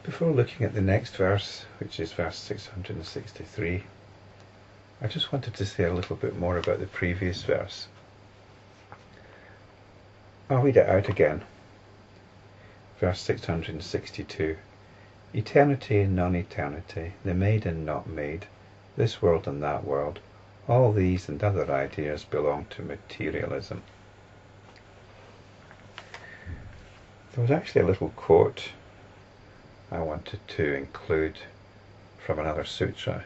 Before looking at the next verse, which is verse 663, I just wanted to say a little bit more about the previous verse. I'll read it out again. Verse 662. Eternity and non-eternity, the made and not made, this world and that world, all these and other ideas belong to materialism. There was actually a little quote I wanted to include from another sutra,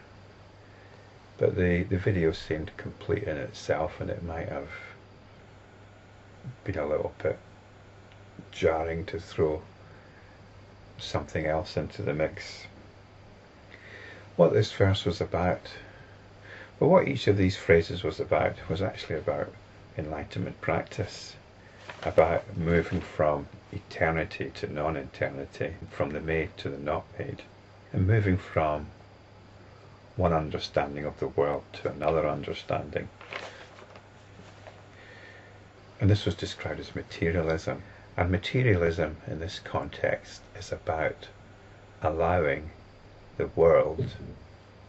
but the video seemed complete in itself, and it might have been a little bit jarring to throw something else into the mix. What this verse was about, well, what each of these phrases was actually about enlightenment practice, about moving from eternity to non-eternity, from the made to the not made, and moving from one understanding of the world to another understanding. And this was described as materialism. And materialism in this context is about allowing the world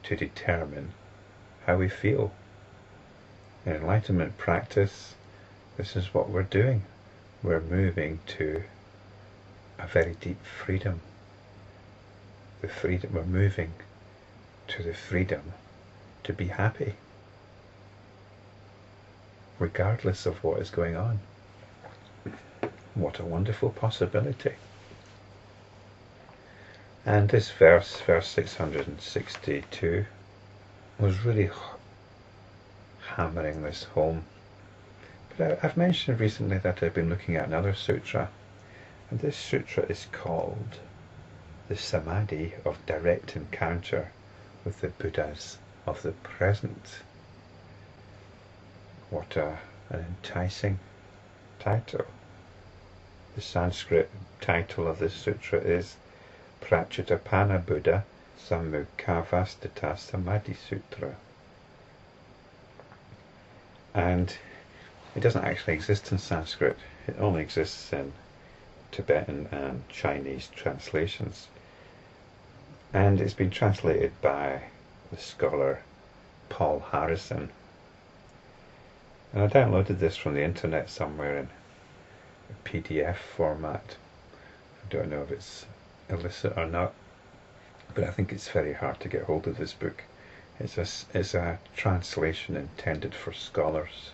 to determine how we feel. In enlightenment practice, this is what we're doing. We're moving to a very deep freedom. We're moving to the freedom to be happy, regardless of what is going on. What a wonderful possibility. And this verse 662, was really hammering this home. But I've mentioned recently that I've been looking at another sutra, and this sutra is called the Samadhi of Direct Encounter with the Buddhas of the Present. What an enticing title. The Sanskrit title of this sutra is Prachutapana Buddha Sammukkhāvastita Samadhi Sutra. And it doesn't actually exist in Sanskrit. It only exists in Tibetan and Chinese translations. And it's been translated by the scholar Paul Harrison. And I downloaded this from the internet somewhere in a PDF format. I don't know if it's illicit or not, but I think it's very hard to get hold of this book. It's a translation intended for scholars.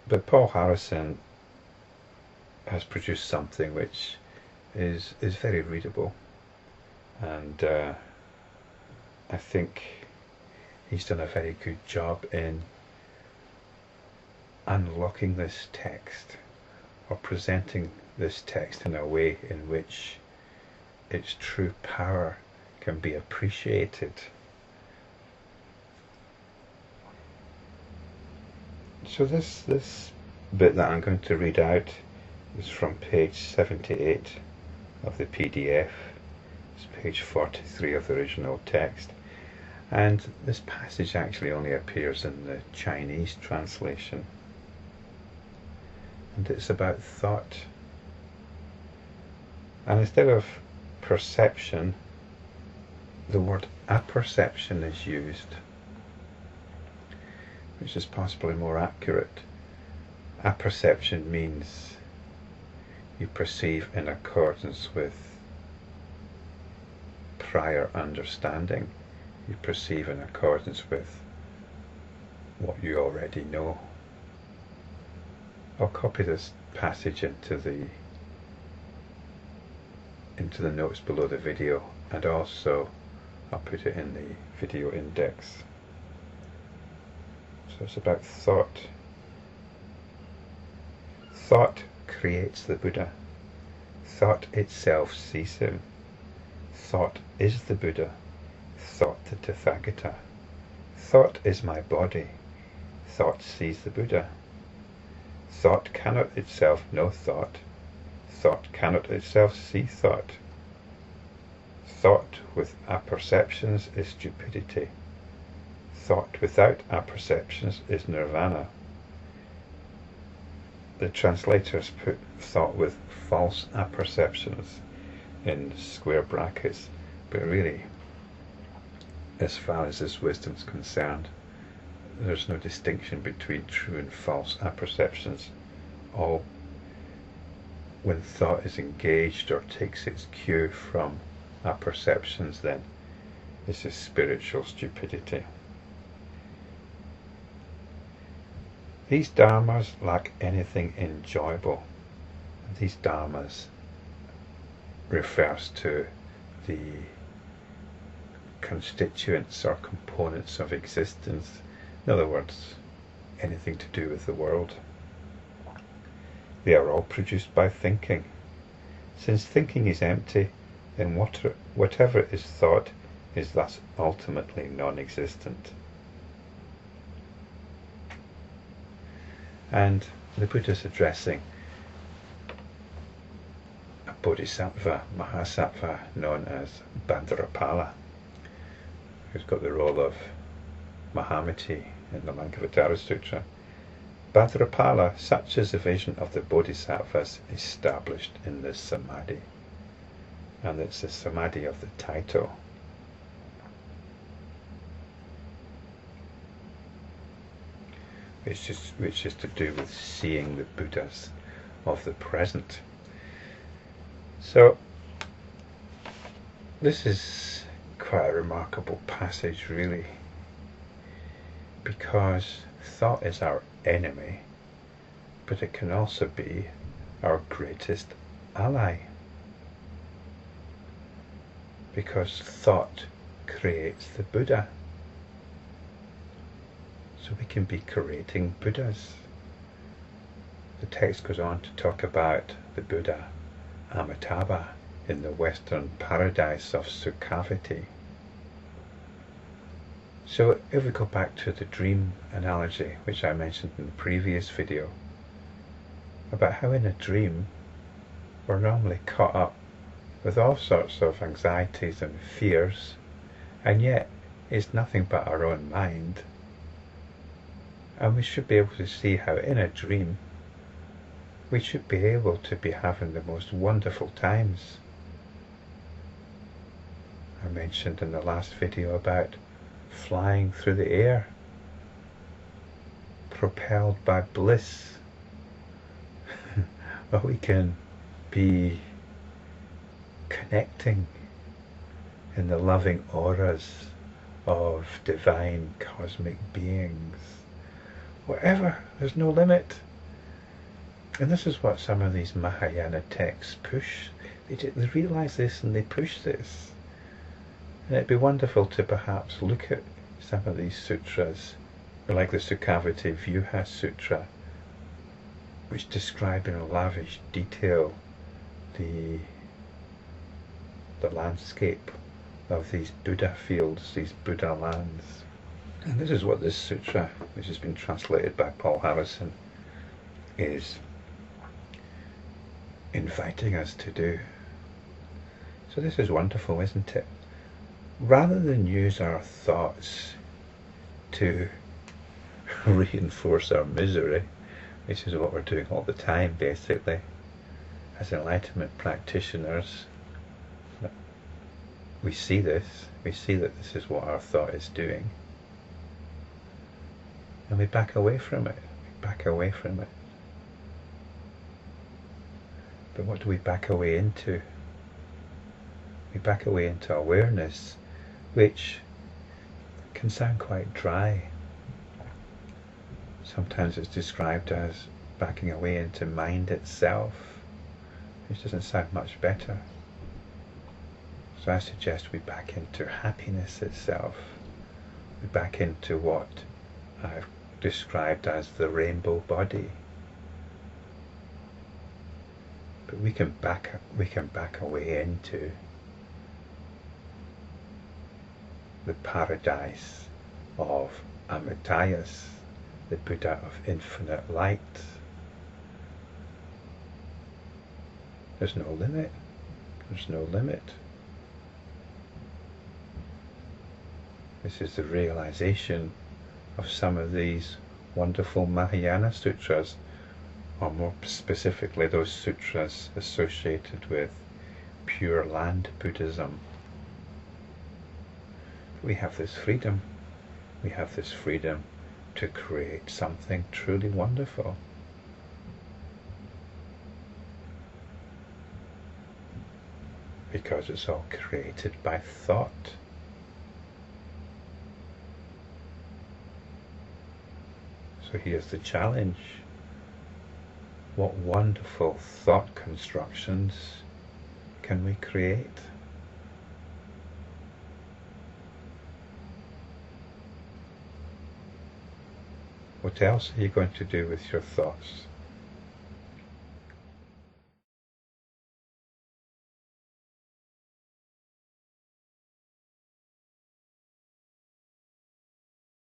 But Paul Harrison has produced something which is very readable, and I think he's done a very good job in unlocking this text, or presenting this text in a way in which its true power can be appreciated. So this bit that I'm going to read out is from page 78 of the PDF. It's page 43 of the original text. And this passage actually only appears in the Chinese translation. And it's about thought. And instead of perception, the word apperception is used, which is possibly more accurate. Apperception means you perceive in accordance with prior understanding. You perceive in accordance with what you already know. I'll copy this passage into the notes below the video, and also I'll put it in the video index. So it's about thought. Thought creates the Buddha. Thought itself sees him. Thought is the Buddha. Thought the Tathagata. Thought is my body. Thought sees the Buddha. Thought cannot itself know thought. Thought cannot itself see thought. Thought with apperceptions is stupidity. Thought without apperceptions is Nirvana. the translators put thought with false apperceptions in square brackets, but really, as far as this wisdom's concerned, there's no distinction between true and false apperceptions. All, when thought is engaged or takes its cue from apperceptions, then this is spiritual stupidity. These dharmas lack anything enjoyable. These dharmas refers to the constituents or components of existence. In other words, anything to do with the world. They are all produced by thinking. Since thinking is empty, then whatever is thought is thus ultimately non-existent. And the Buddha's addressing a bodhisattva, mahasattva, known as Bhadrapala, who's got the role of Mahamati in the Lankavatara Sutra. Bhadrapala, such is the vision of the bodhisattvas established in this Samadhi. And it's the Samadhi of the title. Which is to do with seeing the Buddhas of the present. So, this is quite a remarkable passage, really, because thought is our enemy, but it can also be our greatest ally, because thought creates the Buddha. So we can be creating Buddhas. The text goes on to talk about the Buddha Amitabha in the Western paradise of Sukhavati. So if we go back to the dream analogy, which I mentioned in the previous video, about how in a dream we're normally caught up with all sorts of anxieties and fears, and yet it's nothing but our own mind. And we should be able to see how in a dream we should be able to be having the most wonderful times. I mentioned in the last video about flying through the air, propelled by bliss. Well, we can be connecting in the loving auras of divine cosmic beings. Whatever, there's no limit. And this is what some of these Mahayana texts push. They realise this and they push this. And it'd be wonderful to perhaps look at some of these sutras, like the Sukhavati Vyuha Sutra, which describe in lavish detail the landscape of these Buddha fields, these Buddha lands. And this is what this sutra, which has been translated by Paul Harrison, is inviting us to do. So this is wonderful, isn't it? Rather than use our thoughts to reinforce our misery, which is what we're doing all the time basically, as enlightenment practitioners, we see that this is what our thought is doing. And we back away from it. But what do we back away into? We back away into awareness, which can sound quite dry. Sometimes it's described as backing away into mind itself, which doesn't sound much better. So I suggest we back into happiness itself. We back into what I've described as the rainbow body. But we can back away into the paradise of Amitayas, the Buddha of infinite light. There's no limit. There's no limit. This is the realization of some of these wonderful Mahayana sutras, or more specifically those sutras associated with Pure Land Buddhism. We have this freedom. We have this freedom to create something truly wonderful. Because it's all created by thought. So here's the challenge. What wonderful thought constructions can we create? What else are you going to do with your thoughts?